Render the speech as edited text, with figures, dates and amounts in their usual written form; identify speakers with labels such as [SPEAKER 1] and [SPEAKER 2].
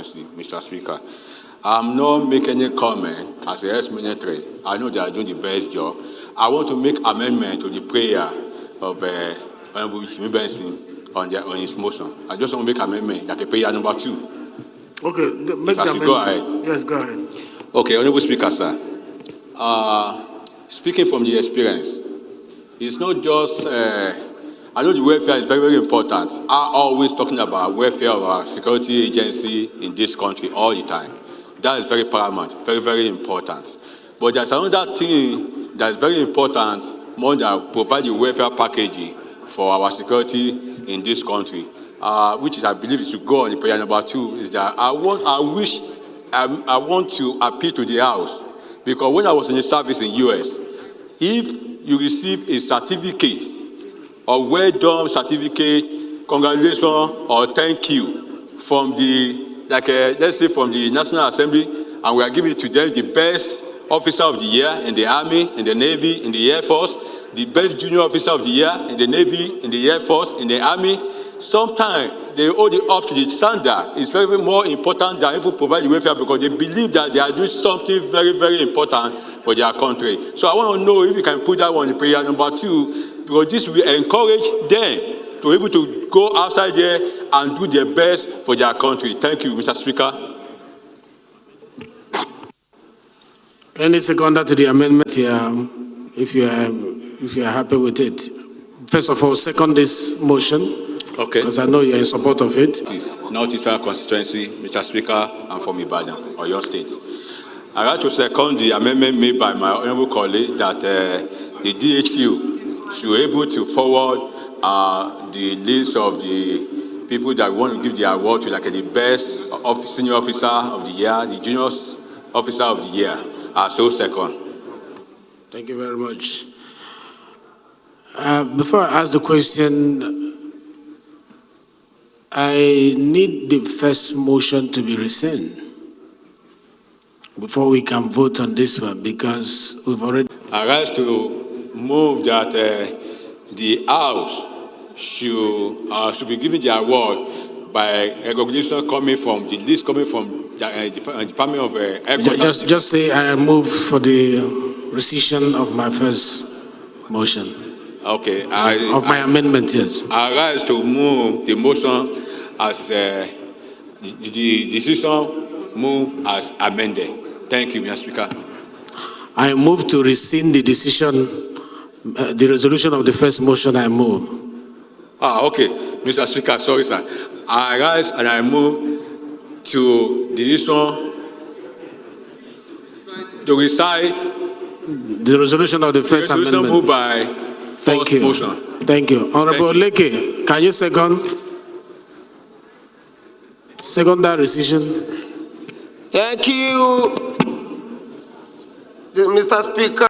[SPEAKER 1] constituency, Mr. Speaker. I'm not making any comment as a ex-military. I know they are doing the best job. I want to make amendment to the prayer of Honorable Benson on his motion. I just want to make amendment like a prayer number 2.
[SPEAKER 2] Okay, make the amendment.
[SPEAKER 1] Go ahead.
[SPEAKER 2] Yes, go ahead.
[SPEAKER 1] Okay, Honorable Speaker, sir. Speaking from the experience, it's not just, I know the welfare is very, very important. I'm always talking about welfare of our security agency in this country all the time. That is very paramount, very, very important. But there's another thing that is very important more than provide the welfare packaging for our security in this country, which is, I believe, is to go on the prayer number 2, is that I want to appeal to the House, because when I was in the service in US, if you receive a certificate, or well done certificate, congratulations or thank you from the, let's say from the National Assembly, and we are giving to them the best officer of the year in the Army, in the Navy, in the Air Force, the best junior officer of the year in the Navy, in the Air Force, in the Army. Sometimes they hold it up to the standard. It's very, very more important than even provide the welfare, because they believe that they are doing something very, very important for their country. So I want to know if you can put that one in prayer number 2, because this will encourage them to be able to go outside there and do their best for their country. Thank you, Mr. Speaker.
[SPEAKER 2] Any seconder to the amendment here, if you are happy with it. First of all, second this motion. Okay. Because I know you are in support of it.
[SPEAKER 1] North East constituency, Mr. Speaker, I'm from Ibadan, Oyo State. I'd like to second the amendment made by my honorable colleague that the DHQ should be able to forward the list of the people that want to give the award to, like the best senior officer of the year, the junior officer of the year. So second.
[SPEAKER 2] Thank you very much. Before I ask the question, I need the first motion to be rescinded before we can vote on this one, because we've already...
[SPEAKER 1] I rise to move that the House should be given the award by recognition coming from the list coming from the Department of Headquarters.
[SPEAKER 2] Just say I move for the rescission of my first motion.
[SPEAKER 1] Okay.
[SPEAKER 2] Of my amendment, yes.
[SPEAKER 1] I rise to move the motion as the decision move as amended. Thank you, Mr. Speaker.
[SPEAKER 2] I move to rescind the decision, the resolution of the first motion. I move.
[SPEAKER 1] Okay, Mr. Speaker, sorry, sir. I rise and I move to the decision to recite
[SPEAKER 2] the resolution of the first amendment.
[SPEAKER 1] Moved by
[SPEAKER 2] Thank you.
[SPEAKER 1] Motion.
[SPEAKER 2] Thank you. Honorable Leke, can you second that rescission?
[SPEAKER 3] Thank you, Mr. Speaker.